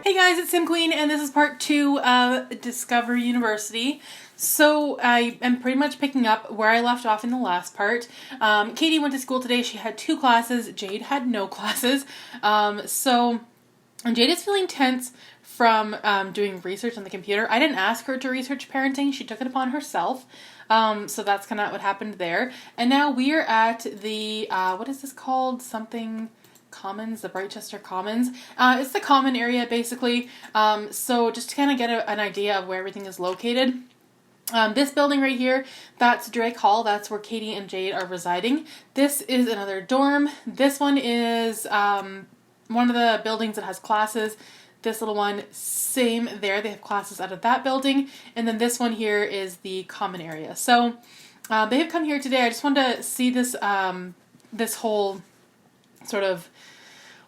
Hey guys, it's SimQueen, and this is part 2 of Discover University. So I am pretty much picking up where I left off in the last part. Katie went to school today. She had 2 classes. Jayde had no classes. So Jayde is feeling tense from doing research on the computer. I didn't ask her to research parenting. She took it upon herself. So that's kind of what happened there. And now we are at the, what is this called? Something... Commons, the Brightchester Commons. It's the common area basically. So just to kind of get an idea of where everything is located. This building right here, that's Drake Hall. That's where Katie and Jayde are residing. This is another dorm. This one is one of the buildings that has classes. This little one, same there. They have classes out of that building. And then this one here is the common area. So they have come here today. I just wanted to see this this whole sort of,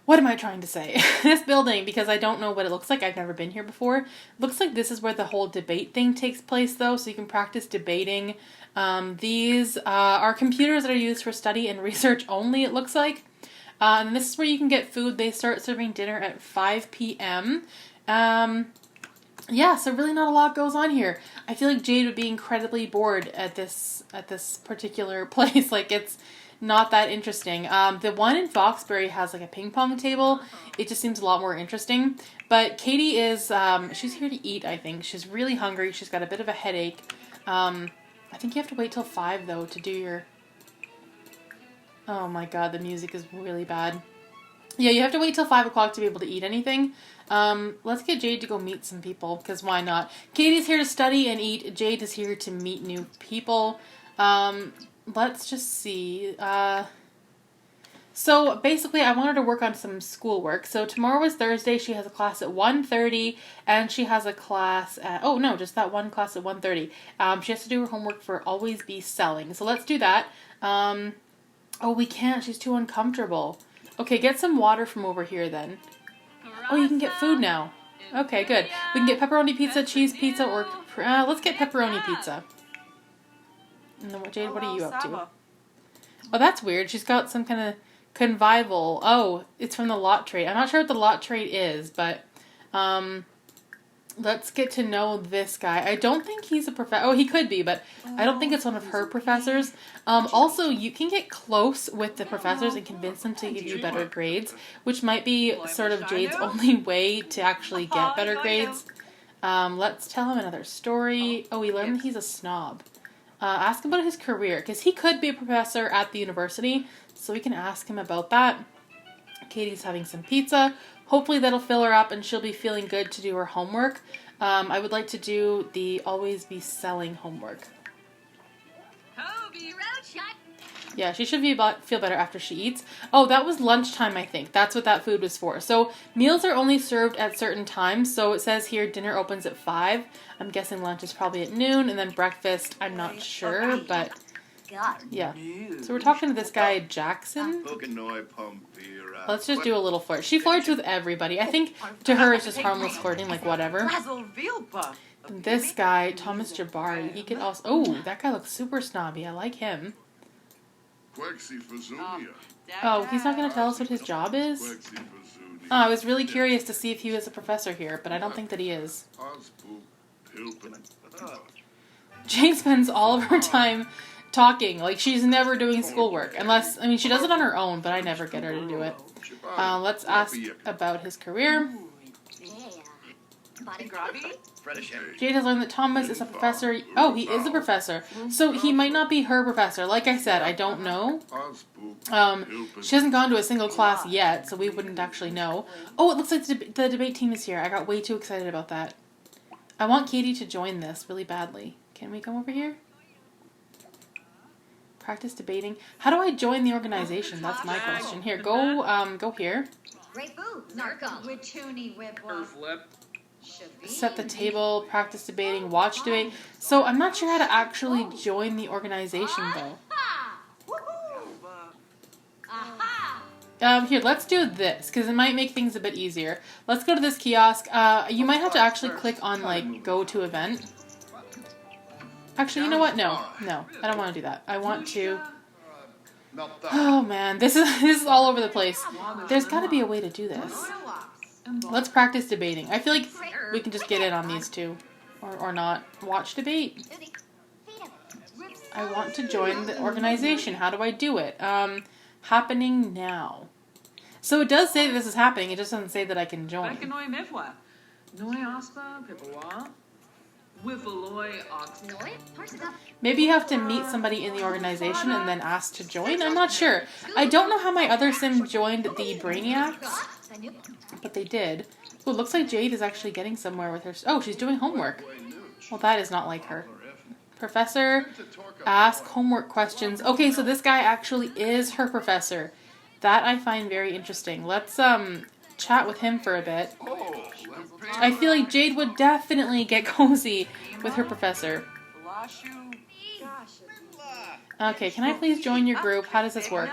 what am I trying to say? This building, because I don't know what it looks like. I've never been here before. Looks like this is where the whole debate thing takes place though, so you can practice debating. These are computers that are used for study and research only, it looks like. And this is where you can get food. They start serving dinner at 5 p.m. Yeah, so really not a lot goes on here. I feel like Jayde would be incredibly bored at this particular place. Like, it's not that interesting. The one in Foxbury has like a ping pong table. It just seems a lot more interesting. But Katie is, she's here to eat, I think. She's really hungry. She's got a bit of a headache. I think you have to wait till 5 though to do your... Oh my god, the music is really bad. Yeah, you have to wait till 5 o'clock to be able to eat anything. Let's get Jayde to go meet some people, because why not? Katie's here to study and eat. Jayde is here to meet new people. Let's just see. So basically I want her to work on some schoolwork. So tomorrow is Thursday. She has a class at 1:30 and she has a class at, oh no, just that one class at 1:30. She has to do her homework for Always Be Selling. So let's do that. Oh, we can't. She's too uncomfortable. Okay, get some water from over here then. Oh, you can get food now. Okay, good. We can get pepperoni pizza, cheese pizza, or let's get pepperoni pizza. And then Jayde, what are you up to? Oh, that's weird. She's got some kind of convival. Oh, it's from the lot trait. I'm not sure what the lot trait is, but let's get to know this guy. I don't think he's a professor. Oh, he could be, but I don't think it's one of her professors. Also, you can get close with the professors and convince them to give you better grades, which might be sort of Jayde's only way to actually get better grades. Let's tell him another story. Oh, we learned he's a snob. Ask him about his career, because he could be a professor at the university, so we can ask him about that. Katie's having some pizza. Hopefully that'll fill her up and she'll be feeling good to do her homework. I would like to do the Always Be Selling homework. Yeah, she should feel better after she eats. Oh, that was lunchtime, I think. That's what that food was for. So meals are only served at certain times. So it says here dinner opens at 5. I'm guessing lunch is probably at noon. And then breakfast, I'm not sure, but yeah. So we're talking to this guy, Jackson. Let's just do a little flirt. She flirts with everybody. I think to her it's just harmless flirting, like whatever. And this guy, Thomas Jabari, he could also... Oh, that guy looks super snobby. I like him. Oh, he's not going to tell us what his job is? Oh, I was really curious to see if he was a professor here, but I don't think that he is. Jayde spends all of her time talking. Like, she's never doing schoolwork. Unless, I mean, she does it on her own, but I never get her to do it. Let's ask about his career. Jayde has learned that Thomas is a professor. Oh, he is a professor. So he might not be her professor. Like I said, I don't know. She hasn't gone to a single class yet, so we wouldn't actually know. Oh, it looks like the debate team is here. I got way too excited about that. I want Katie to join this really badly. Can we come over here? Practice debating. How do I join the organization? That's my question. Here, go here. Set the table, practice debating, watch debate. So I'm not sure how to actually join the organization though. Here, let's do this, because it might make things a bit easier. Let's go to this kiosk. You might have to actually click on, like, go to event. Actually, you know what? No, I don't want to do that. I want to... Oh man, this is all over the place. There's got to be a way to do this. Let's practice debating. I feel like we can just get in on these two. Or not. Watch debate. I want to join the organization. How do I do it? Happening now. So it does say that this is happening. It just doesn't say that I can join. Maybe you have to meet somebody in the organization and then ask to join? I'm not sure. I don't know how my other sim joined the Brainiacs, but they did. Oh, it looks like Jayde is actually getting somewhere with her. Oh, she's doing homework. Well, that is not like her. Professor, ask homework questions. Okay, so this guy actually is her professor. That I find very interesting. Let's chat with him for a bit. I feel like Jayde would definitely get cozy with her professor. Okay, can I please join your group? How does this work?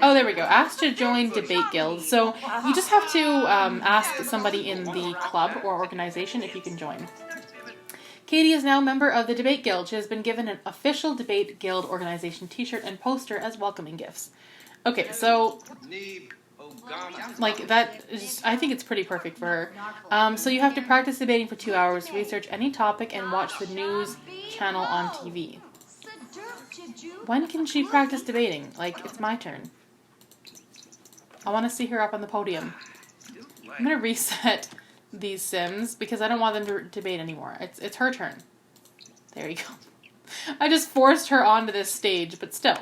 Oh, there we go. Ask to join debate guild. So you just have to ask somebody in the club or organization if you can join. Katie is now a member of the debate guild. She has been given an official debate guild organization t-shirt and poster as welcoming gifts. Okay, so like that is, I think it's pretty perfect for her. So you have to practice debating for 2 hours, research any topic, and watch the news channel on TV. When can she practice debating? Like, it's my turn. I want to see her up on the podium. I'm going to reset these Sims because I don't want them to debate anymore. It's her turn. There you go. I just forced her onto this stage, but still.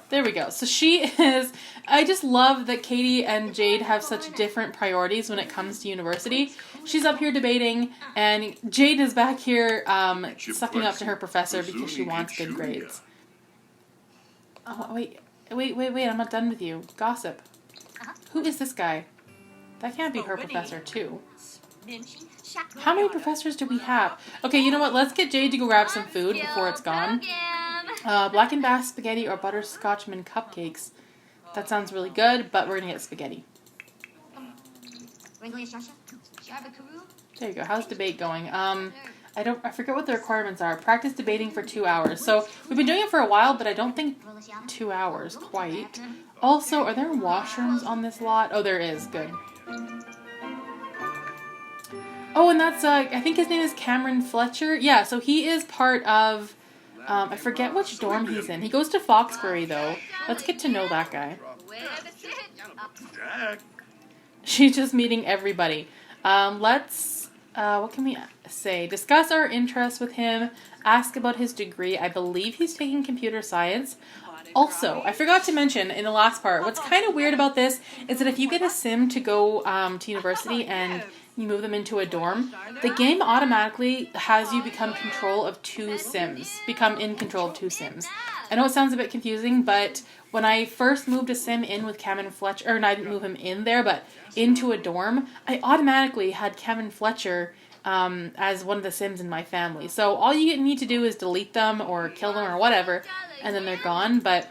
There we go. So she is... I just love that Katie and Jayde have such different priorities when it comes to university. She's up here debating, and Jayde is back here sucking up to her professor because she wants good grades. Oh, wait. I'm not done with you. Gossip. Who is this guy? That can't be her professor, too. How many professors do we have? Okay, you know what? Let's get Jayde to go grab some food before it's gone. Blackened bass spaghetti or butterscotchman cupcakes. That sounds really good, but we're gonna get spaghetti. There you go. How's debate going? I forget what the requirements are. Practice debating for 2 hours. So we've been doing it for a while, but I don't think 2 hours quite. Also, are there washrooms on this lot? Oh, there is. Good. Oh, and that's I think his name is Cameron Fletcher. Yeah, so he is part of. I forget which dorm he's in. He goes to Foxbury, though. Let's get to know that guy. She's just meeting everybody. Let's, what can we say? Discuss our interests with him. Ask about his degree. I believe he's taking computer science. Also, I forgot to mention in the last part, what's kind of weird about this is that if you get a sim to go to university and you move them into a dorm, the game automatically has you become in control of two sims. I know it sounds a bit confusing, but when I first moved a sim in with Cameron Fletcher, or no, I didn't move him in there, but into a dorm, I automatically had Kevin Fletcher as one of the sims in my family. So all you need to do is delete them or kill them or whatever, and then they're gone. But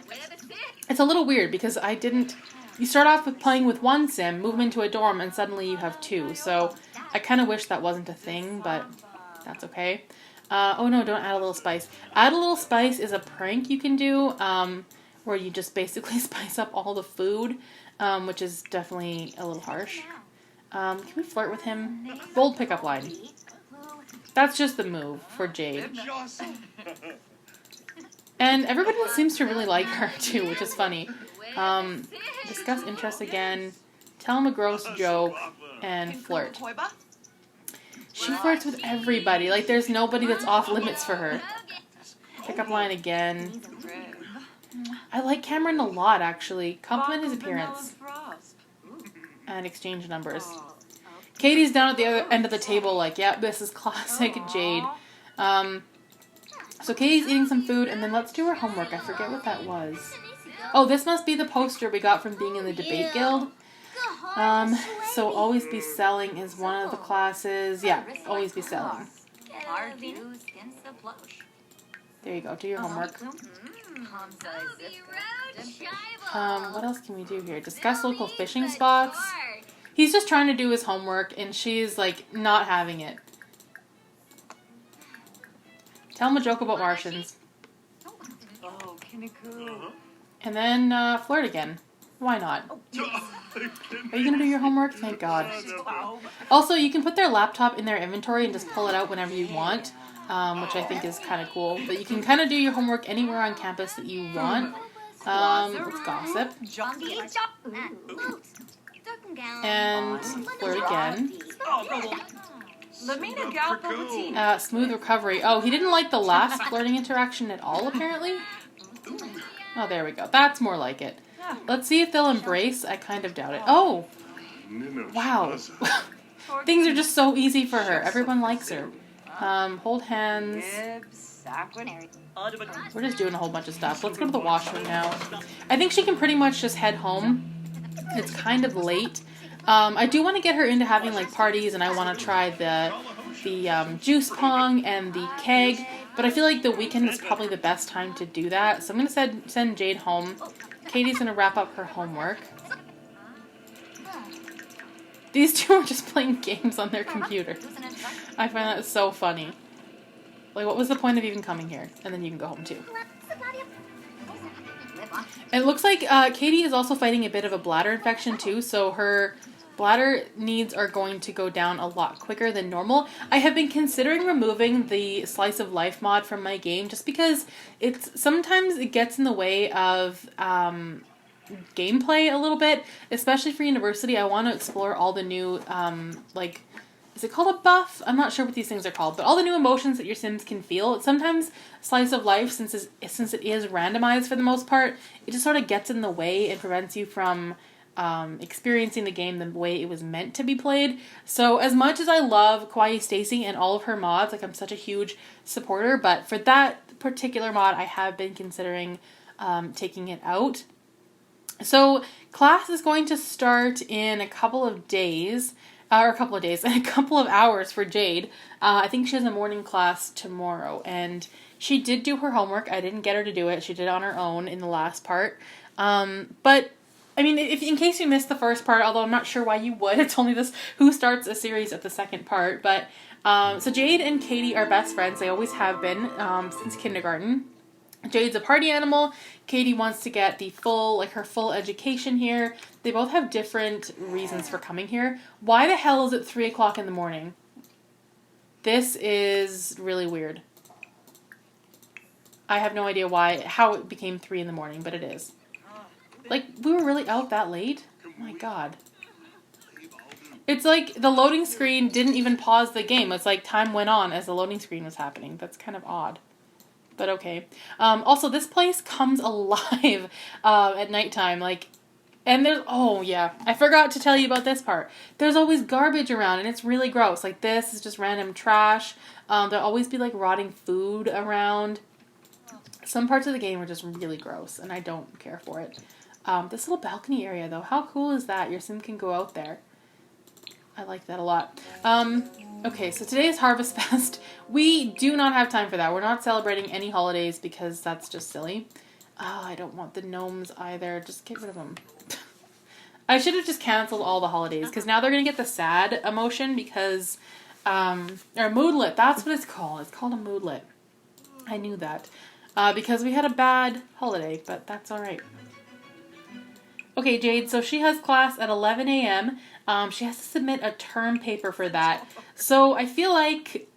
it's a little weird because I didn't... You start off with playing with one sim, move them into a dorm, and suddenly you have two. So I kind of wish that wasn't a thing, but that's okay. Oh no, don't add a little spice. Add a little spice is a prank you can do where you just basically spice up all the food, which is definitely a little harsh. Can we flirt with him? Bold pickup line. That's just the move for Jayde. And everybody seems to really like her too, which is funny. Discuss interests again, tell him a gross joke, and flirt. She flirts with everybody. Like, there's nobody that's off limits for her. Pickup line again. I like Cameron a lot, actually. Compliment his appearance. And exchange numbers. Katie's down at the other end of the table like, yep, this is classic Jayde. So Katie's eating some food, and then let's do her homework. I forget what that was. Oh, this must be the poster we got from being in the debate guild. So always be selling is one of the classes. Yeah, always be selling. There you go, do your homework. What else can we do here? Discuss local fishing spots. He's just trying to do his homework, and she's, like, not having it. Tell him a joke about Martians. And then flirt again. Why not? Are you going to do your homework? Thank God. Also, you can put their laptop in their inventory and just pull it out whenever you want, which I think is kind of cool. But you can kind of do your homework anywhere on campus that you want. Let's gossip. And flirt again. Smooth recovery. Oh, he didn't like the last flirting interaction at all, apparently. Oh, there we go. That's more like it. Let's see if they'll embrace. I kind of doubt it. Oh! Wow. Things are just so easy for her. Everyone likes her. Hold hands. We're just doing a whole bunch of stuff. Let's go to the washroom now. I think she can pretty much just head home. It's kind of late. I do want to get her into having like parties, and I want to try the juice pong and the keg, but I feel like the weekend is probably the best time to do that. So I'm going to send Jayde home. Katie's going to wrap up her homework. These two are just playing games on their computer. I find that so funny. Like, what was the point of even coming here? And then you can go home too. And it looks like Katie is also fighting a bit of a bladder infection too, so her bladder needs are going to go down a lot quicker than normal. I have been considering removing the slice of life mod from my game just because sometimes it gets in the way of gameplay a little bit, especially for university. I want to explore all the new is it called a buff? I'm not sure what these things are called, but all the new emotions that your Sims can feel. Sometimes slice of life, since it is randomized for the most part, it just sort of gets in the way and prevents you from experiencing the game the way it was meant to be played. So as much as I love Kawaii Stacy and all of her mods, like I'm such a huge supporter, but for that particular mod, I have been considering taking it out. So class is going to start in a couple of days. In a couple of hours for Jayde. I think she has a morning class tomorrow, and she did do her homework. I didn't get her to do it. She did it on her own in the last part. But, I mean, if in case you missed the first part, although I'm not sure why you would, it's only this who starts a series at the second part. But, so Jayde and Katie are best friends. They always have been since kindergarten. Jayde's a party animal. Katie wants to get her full education here. They both have different reasons for coming here. Why the hell is it 3 o'clock in the morning? This is really weird. I have no idea how it became 3 in the morning, but it is. Like, we were really out that late? Oh my god. It's like the loading screen didn't even pause the game. It's like time went on as the loading screen was happening. That's kind of odd. But okay. Also, this place comes alive at nighttime. And there's... Oh, yeah. I forgot to tell you about this part. There's always garbage around, and it's really gross. Like, this is just random trash. There'll always be, rotting food around. Some parts of the game are just really gross, and I don't care for it. This little balcony area, though. How cool is that? Your Sim can go out there. I like that a lot. Okay, so today is Harvest Fest. We do not have time for that. We're not celebrating any holidays because that's just silly. Oh, I don't want the gnomes either. Just get rid of them. I should have just canceled all the holidays because now they're going to get the sad emotion because... or moodlet, that's what it's called. It's called a moodlet. I knew that. Because we had a bad holiday, but that's alright. Okay, Jayde, so she has class at 11 a.m. She has to submit a term paper for that. So I feel like...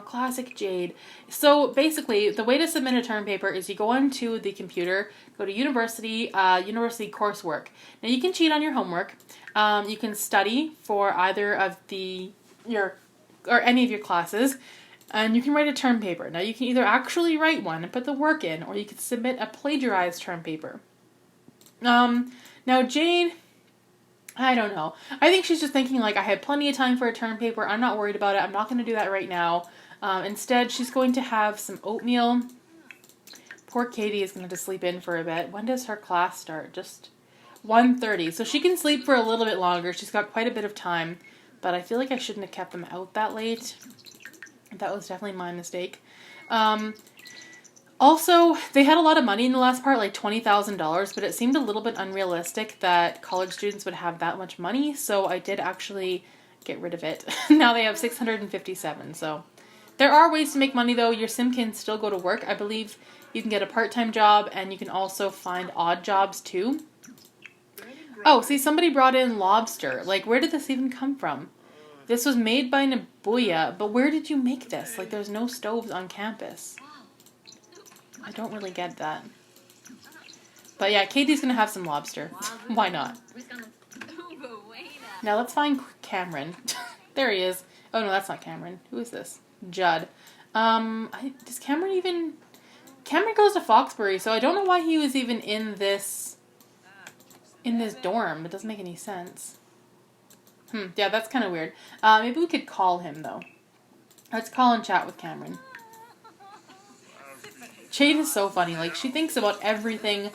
classic Jayde. So basically, the way to submit a term paper is you go onto the computer, go to university coursework. Now you can cheat on your homework. You can study for either of any of your classes, and you can write a term paper. Now you can either actually write one and put the work in, or you can submit a plagiarized term paper. Now Jayde, I don't know. I think she's just thinking I had plenty of time for a term paper. I'm not worried about it. I'm not going to do that right now. Instead, she's going to have some oatmeal. Poor Katie is going to sleep in for a bit. When does her class start? Just 1:30. So she can sleep for a little bit longer. She's got quite a bit of time. But I feel like I shouldn't have kept them out that late. That was definitely my mistake. Also, they had a lot of money in the last part, like $20,000, but it seemed a little bit unrealistic that college students would have that much money, so I did actually get rid of it. Now they have 657, so... There are ways to make money, though. Your Sim can still go to work. I believe you can get a part-time job, and you can also find odd jobs, too. Oh, see, somebody brought in lobster. Like, where did this even come from? This was made by Nabuya, but where did you make this? Like, there's no stoves on campus. I don't really get that. But yeah, Katie's gonna have some lobster. Why not? Now let's find Cameron. There he is. Oh no, that's not Cameron. Who is this? Judd. Does Cameron even... Cameron goes to Foxbury, so I don't know why he was even in this dorm. It doesn't make any sense. Yeah, that's kind of weird. Maybe we could call him, though. Let's call and chat with Cameron. Jayde is so funny. Like, she thinks about everything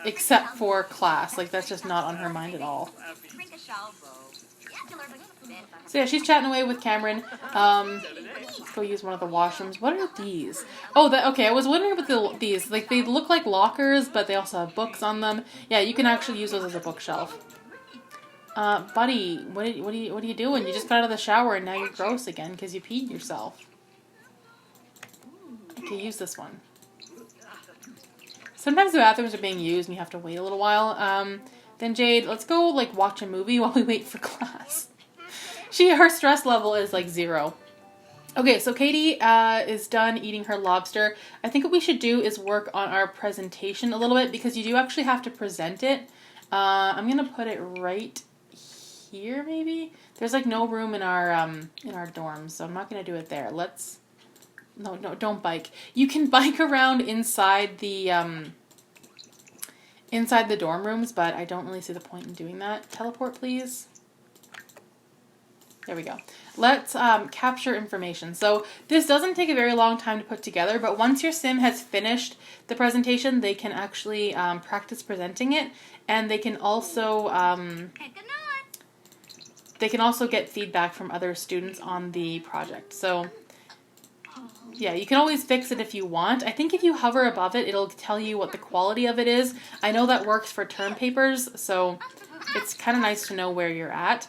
except for class. Like, that's just not on her mind at all. So yeah, she's chatting away with Cameron. Let's go use one of the washrooms. What are these? Oh, okay. I was wondering about these. Like, they look like lockers, but they also have books on them. Yeah, you can actually use those as a bookshelf. Buddy, what are you doing? You just got out of the shower and now you're gross again because you peed yourself. Okay, use this one. Sometimes the bathrooms are being used and you have to wait a little while. Then Jayde, let's go like watch a movie while we wait for class. Her stress level is like 0. Okay, so Katie is done eating her lobster. I think what we should do is work on our presentation a little bit because you do actually have to present it. I'm gonna put it right here, maybe. There's like no room in our dorms, so I'm not gonna do it there. No, don't bike. You can bike around inside the dorm rooms, but I don't really see the point in doing that. Teleport, please. There we go. Let's capture information. So this doesn't take a very long time to put together, but once your sim has finished the presentation, they can actually practice presenting it, and they can also get feedback from other students on the project. So yeah, you can always fix it if you want. I think if you hover above it, it'll tell you what the quality of it is. I know that works for term papers, so it's kind of nice to know where you're at.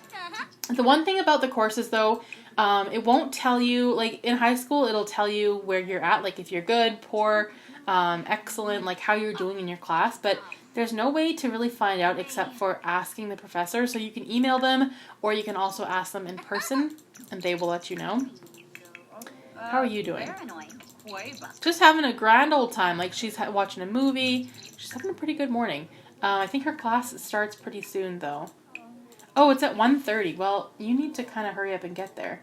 The one thing about the courses, though, it won't tell you, like in high school, it'll tell you where you're at, like if you're good, poor, excellent, like how you're doing in your class, but there's no way to really find out except for asking the professor. So you can email them, or you can also ask them in person, and they will let you know. How are you doing? Just having a grand old time. Like, she's watching a movie. She's having a pretty good morning. I think her class starts pretty soon, though. Oh, it's at 1:30. Well, you need to kind of hurry up and get there.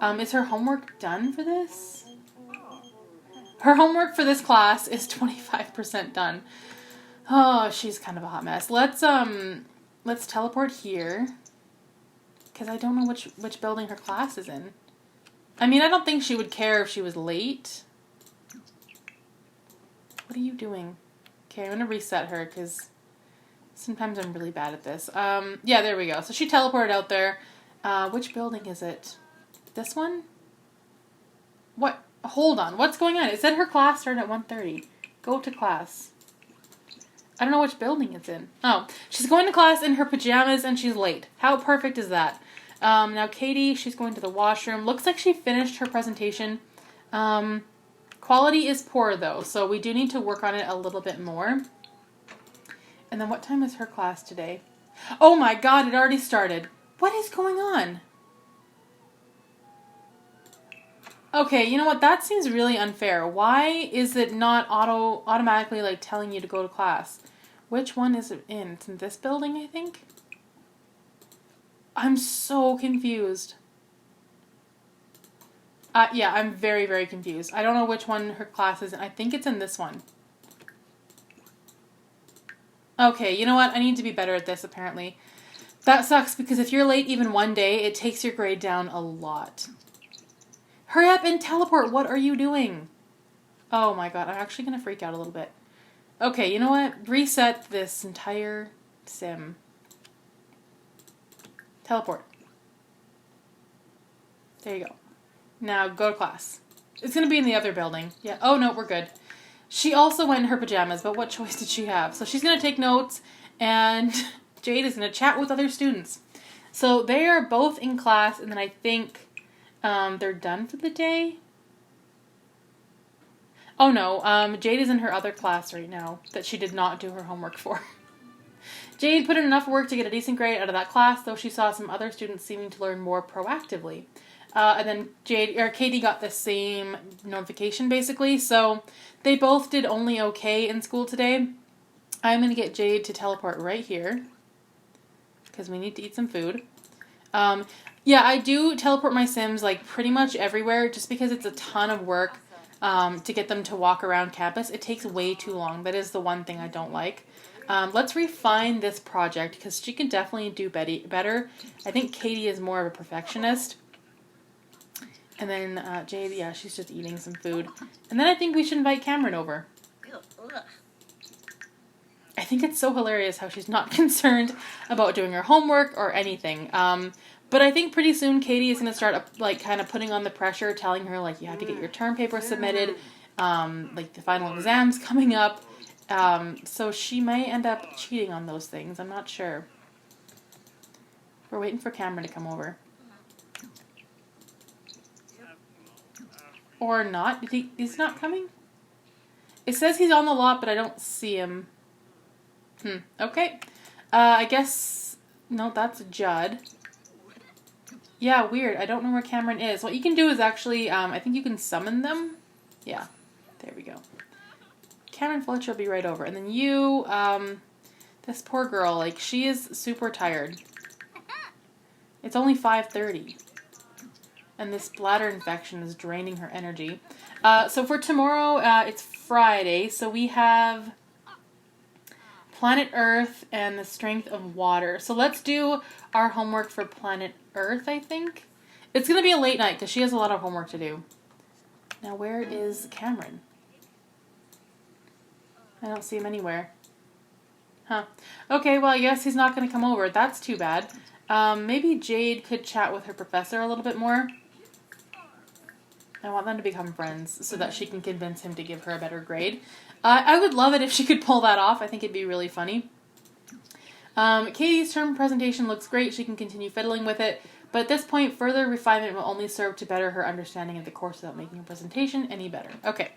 Is her homework done for this? Her homework for this class is 25% done. Oh, she's kind of a hot mess. Let's teleport here. Because I don't know which building her class is in. I mean, I don't think she would care if she was late. What are you doing? Okay, I'm going to reset her because sometimes I'm really bad at this. Yeah, there we go. So she teleported out there. Which building is it? This one? What? Hold on. What's going on? It said her class started at 1:30. Go to class. I don't know which building it's in. Oh, she's going to class in her pajamas and she's late. How perfect is that? Now Katie, she's going to the washroom. Looks like she finished her presentation. Quality is poor though, so we do need to work on it a little bit more. And then what time is her class today? Oh my god, it already started. What is going on? Okay, you know what? That seems really unfair. Why is it not automatically like telling you to go to class? Which one is it in? It's in this building, I think. I'm so confused. Yeah, I'm very, very confused. I don't know which one her class is in. I think it's in this one. Okay, you know what? I need to be better at this, apparently. That sucks, because if you're late even one day, it takes your grade down a lot. Hurry up and teleport! What are you doing? Oh my god, I'm actually going to freak out a little bit. Okay, you know what? Reset this entire sim. Teleport. There you go. Now go to class. It's going to be in the other building. Yeah. Oh, no, we're good. She also went in her pajamas, but what choice did she have? So she's going to take notes, and Jayde is going to chat with other students. So they are both in class, and then I think they're done for the day. Oh, no. Jayde is in her other class right now that she did not do her homework for. Jayde put in enough work to get a decent grade out of that class, though she saw some other students seeming to learn more proactively. And then Katie got the same notification, basically. So they both did only okay in school today. I'm going to get Jayde to teleport right here, because we need to eat some food. Yeah, I do teleport my Sims, like, pretty much everywhere, just because it's a ton of work to get them to walk around campus. It takes way too long. That is the one thing I don't like. Let's refine this project, because she can definitely do better. I think Katie is more of a perfectionist. And then Jayde, yeah, she's just eating some food. And then I think we should invite Cameron over. I think it's so hilarious how she's not concerned about doing her homework or anything. But I think pretty soon Katie is going to start, like, kind of putting on the pressure, telling her, like, you have to get your term paper submitted, like, the final exam's coming up. So she may end up cheating on those things. I'm not sure. We're waiting for Cameron to come over. Or not. He's not coming? It says he's on the lot, but I don't see him. Okay. I guess... No, that's Judd. Yeah, weird. I don't know where Cameron is. What you can do is actually... I think you can summon them. Yeah. There we go. Cameron Fletcher will be right over. And then you... this poor girl, like, she is super tired. It's only 5:30. And this bladder infection is draining her energy. So for tomorrow, it's Friday, so we have Planet Earth and the Strength of Water. So let's do our homework for Planet Earth, I think. It's going to be a late night, because she has a lot of homework to do. Now, where is Cameron? I don't see him anywhere. Huh. Okay, well, I guess he's not going to come over. That's too bad. Maybe Jayde could chat with her professor a little bit more. I want them to become friends so that she can convince him to give her a better grade. I would love it if she could pull that off. I think it'd be really funny. Katie's term presentation looks great. She can continue fiddling with it. But at this point, further refinement will only serve to better her understanding of the course without making her presentation any better. Okay,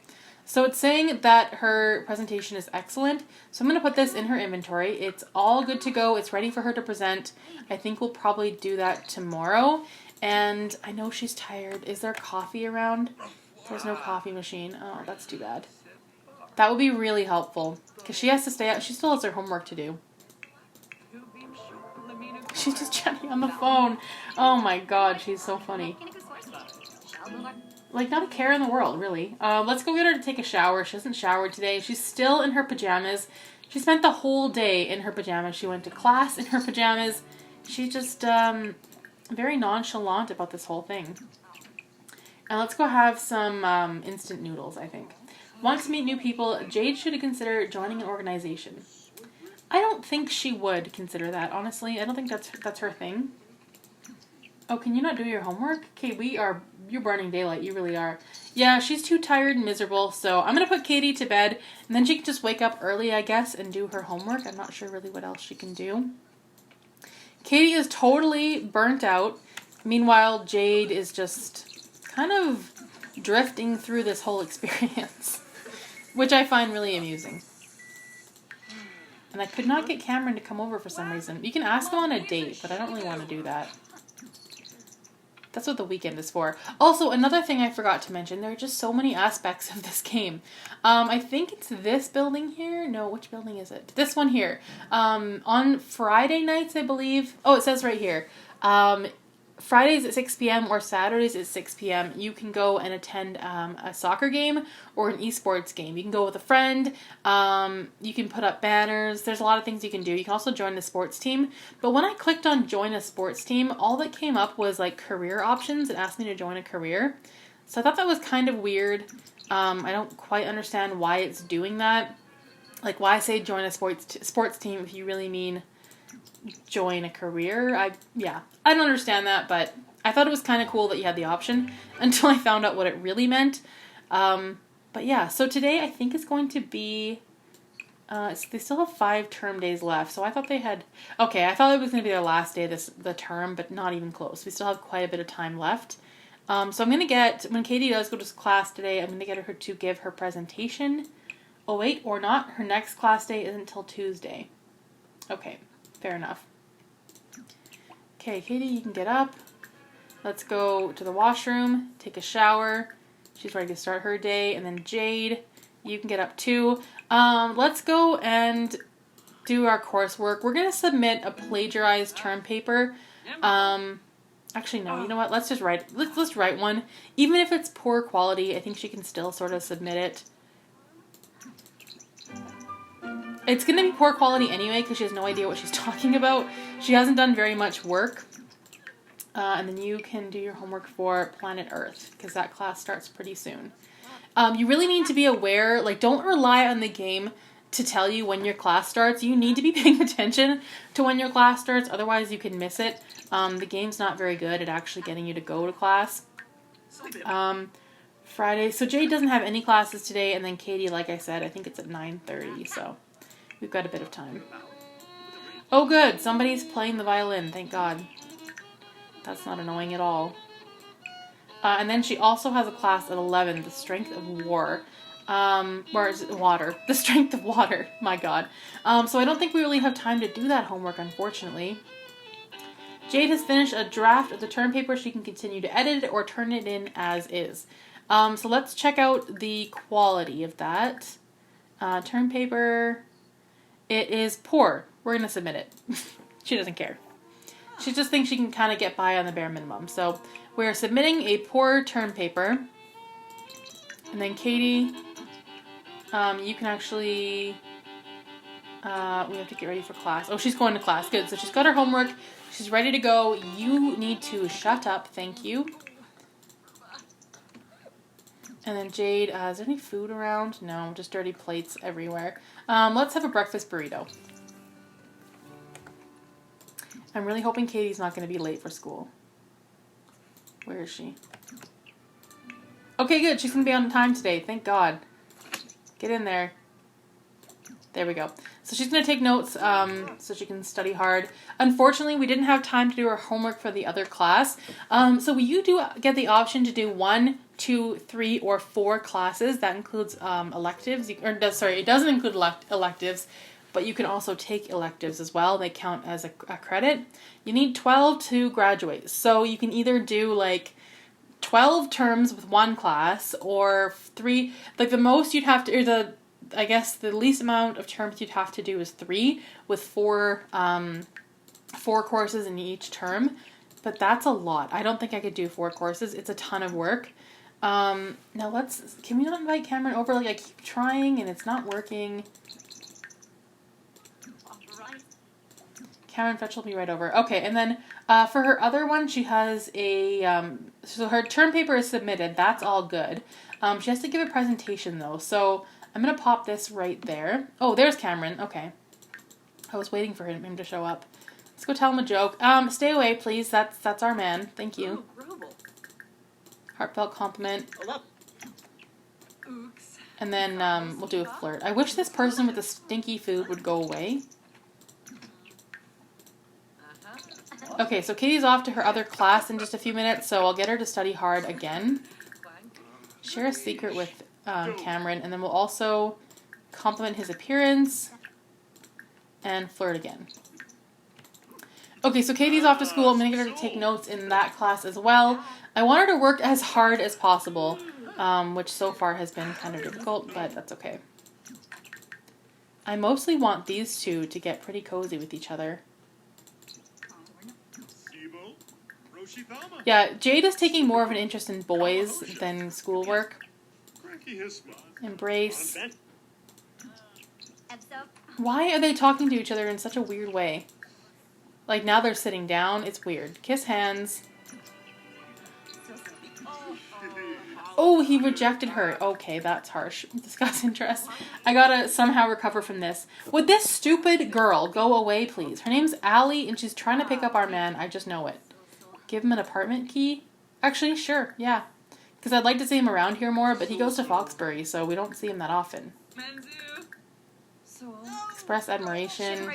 so it's saying that her presentation is excellent. So I'm going to put this in her inventory. It's all good to go. It's ready for her to present. I think we'll probably do that tomorrow. And I know she's tired. Is there coffee around? There's no coffee machine. Oh, that's too bad. That would be really helpful, because she has to stay out. She still has her homework to do. She's just chatting on the phone. Oh my god, she's so funny. Like, not a care in the world, really. Let's go get her to take a shower. She hasn't showered today. She's still in her pajamas. She spent the whole day in her pajamas. She went to class in her pajamas. She's just, very nonchalant about this whole thing. And let's go have some instant noodles, I think. Want to meet new people, Jayde should consider joining an organization. I don't think she would consider that, honestly. I don't think that's her thing. Oh, can you not do your homework? Okay, you're burning daylight, you really are. Yeah, she's too tired and miserable, so I'm going to put Katie to bed, and then she can just wake up early, I guess, and do her homework. I'm not sure really what else she can do. Katie is totally burnt out. Meanwhile, Jayde is just kind of drifting through this whole experience, which I find really amusing. And I could not get Cameron to come over for some reason. You can ask him on a date, but I don't really want to do that. That's what the weekend is for. Also, another thing I forgot to mention, there are just so many aspects of this game. I think it's this building here. No, which building is it? This one here. On Friday nights, I believe. Oh, it says right here. Fridays at 6 p.m. or Saturdays at 6 p.m. you can go and attend a soccer game or an esports game. You can go with a friend. You can put up banners. There's a lot of things you can do. You can also join the sports team. But when I clicked on join a sports team, all that came up was like career options. It asked me to join a career. So I thought that was kind of weird. I don't quite understand why it's doing that. Like, why say join a sports team if you really mean join a career? I don't understand that, but I thought it was kind of cool that you had the option until I found out what it really meant. But yeah, so today I think it's going to be, they still have 5 term days left, so I thought they had, okay, I thought it was going to be their last day the term, but not even close. We still have quite a bit of time left. So I'm going to get, when Katie does go to class today, I'm going to get her to give her presentation. Oh wait, or not, her next class day isn't until Tuesday. Okay, fair enough. Okay, Katie, you can get up. Let's go to the washroom, take a shower. She's ready to start her day. And then Jade, you can get up too. Let's go and do our coursework. We're going to submit a plagiarized term paper. Actually, no, you know what? Let's just write, let's write one. Even if it's poor quality, I think she can still sort of submit it. It's going to be poor quality anyway because she has no idea what she's talking about. She hasn't done very much work. And then you can do your homework for Planet Earth because that class starts pretty soon. You really need to be aware, like don't rely on the game to tell you when your class starts. You need to be paying attention to when your class starts, otherwise you can miss it. The game's not very good at actually getting you to go to class. Friday, so Jade doesn't have any classes today, and then Katie, like I said, I think it's at 9:30, so we've got a bit of time. Oh good, somebody's playing the violin, thank God. That's not annoying at all. And then she also has a class at 11, the Strength of War. Or is it water? The Strength of Water. My God. So I don't think we really have time to do that homework, unfortunately. Jade has finished a draft of the term paper. She can continue to edit it or turn it in as is. So let's check out the quality of that. Term paper. It is poor. We're going to submit it. She doesn't care. She just thinks she can kind of get by on the bare minimum. So we're submitting a poor term paper. And then Katie, you can actually, we have to get ready for class. Oh, she's going to class. Good. So she's got her homework. She's ready to go. You need to shut up. Thank you. And then Jade, is there any food around? No, just dirty plates everywhere. Let's have a breakfast burrito. I'm really hoping Katie's not going to be late for school. Where is she? Okay, good. She's going to be on time today. Thank God. Get in there. There we go. So she's going to take notes so she can study hard. Unfortunately, we didn't have time to do her homework for the other class. So you do get the option to do 1, 2, 3, or 4 classes. That includes electives. It doesn't include electives, but you can also take electives as well. They count as a credit. You need 12 to graduate. So you can either do like 12 terms with one class or 3, like the most you'd have to, or I guess the least amount of terms you'd have to do is 3 with 4 courses in each term. But that's a lot. I don't think I could do 4 courses. It's a ton of work. Now can we not invite Cameron over? Like I keep trying and it's not working. Cameron Fetch will be right over. Okay, and then for her other one, she has a, so her term paper is submitted. That's all good. She has to give a presentation though. So I'm going to pop this right there. Oh, there's Cameron. Okay. I was waiting for him to show up. Let's go tell him a joke. Stay away, please. That's our man. Thank you. Heartfelt compliment. And then we'll do a flirt. I wish this person with the stinky food would go away. Okay, so Katie's off to her other class in just a few minutes, so I'll get her to study hard again. Share a secret with Cameron, and then we'll also compliment his appearance and flirt again. Okay, so Katie's off to school. I'm going to get her to take notes in that class as well. I want her to work as hard as possible, which so far has been kind of difficult, but that's okay. I mostly want these two to get pretty cozy with each other. Yeah, Jade is taking more of an interest in boys than schoolwork. Embrace. Why are they talking to each other in such a weird way? Like now they're sitting down. It's weird. Kiss hands. Oh, he rejected her. Okay, that's harsh. Discuss interest. I gotta somehow recover from this. Would this stupid girl go away, please? Her name's Allie, and she's trying to pick up our man. I just know it. Give him an apartment key? Actually, sure, yeah. Because I'd like to see him around here more, but he goes to Foxbury, so we don't see him that often. Express admiration.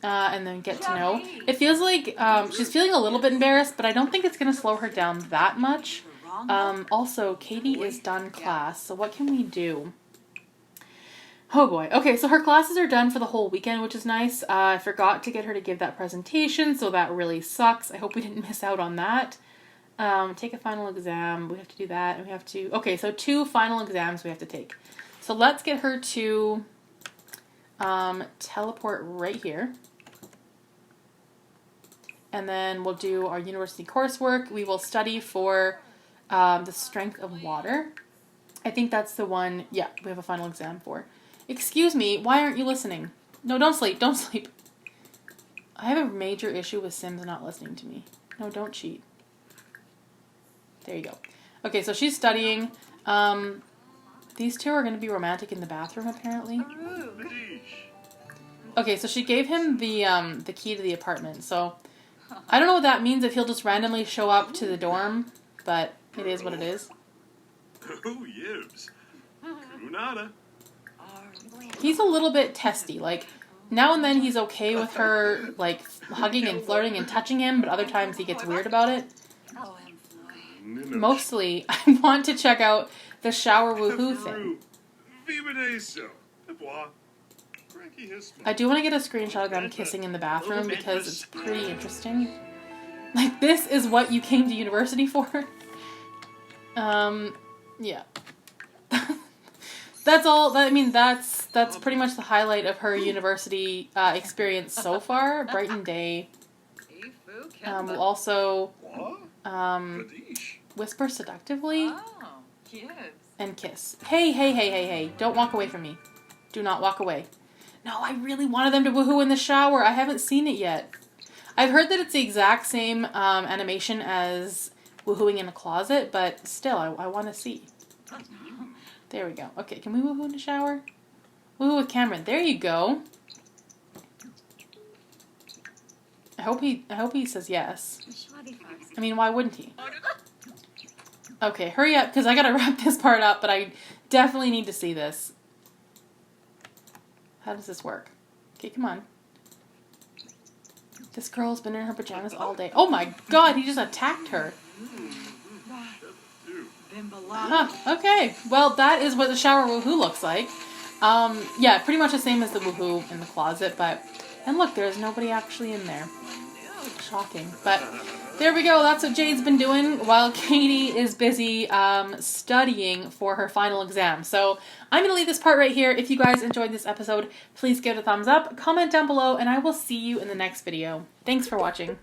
And then get to know. It feels like she's feeling a little bit embarrassed, but I don't think it's going to slow her down that much. Also, Katie is done class, so what can we do? Oh boy. Okay, so her classes are done for the whole weekend, which is nice. I forgot to get her to give that presentation, so that really sucks. I hope we didn't miss out on that. Take a final exam. We have to do that, and we have to... Okay, so 2 final exams we have to take. So let's get her to teleport right here. And then we'll do our university coursework. We will study for the strength of water. I think that's the one, yeah, we have a final exam for. Excuse me, why aren't you listening? No, don't sleep, don't sleep. I have a major issue with Sims not listening to me. No, don't cheat. There you go. Okay, so she's studying. These two are going to be romantic in the bathroom, apparently. Okay, so she gave him the key to the apartment, so... I don't know what that means, if he'll just randomly show up to the dorm, but it is what it is. He's a little bit testy, like, now and then he's okay with her, like, hugging and flirting and touching him, but other times he gets weird about it. Mostly, I want to check out the shower woohoo thing. I do want to get a screenshot of them kissing in the bathroom because it's pretty interesting. Like, this is what you came to university for? Yeah. That's all. I mean, that's pretty much the highlight of her university experience so far. Brighton day. We'll also whisper seductively and kiss. Hey, hey, hey, hey, hey. Don't walk away from me. Do not walk away. No, I really wanted them to woohoo in the shower. I haven't seen it yet. I've heard that it's the exact same animation as woohooing in a closet, but still, I want to see. There we go. Okay, can we woohoo in the shower? Woohoo with Cameron. There you go. I hope he says yes. I mean, why wouldn't he? Okay, hurry up, because I gotta wrap this part up, but I definitely need to see this. How does this work? Okay, come on. This girl's been in her pajamas all day. Oh my god, he just attacked her. Huh, okay. Well, that is what the shower woohoo looks like. Yeah, pretty much the same as the woohoo in the closet, but... And look, there's nobody actually in there. Shocking. But there we go. That's what Jayde's been doing while Katie is busy studying for her final exam. So I'm going to leave this part right here. If you guys enjoyed this episode, please give it a thumbs up, comment down below, and I will see you in the next video. Thanks for watching.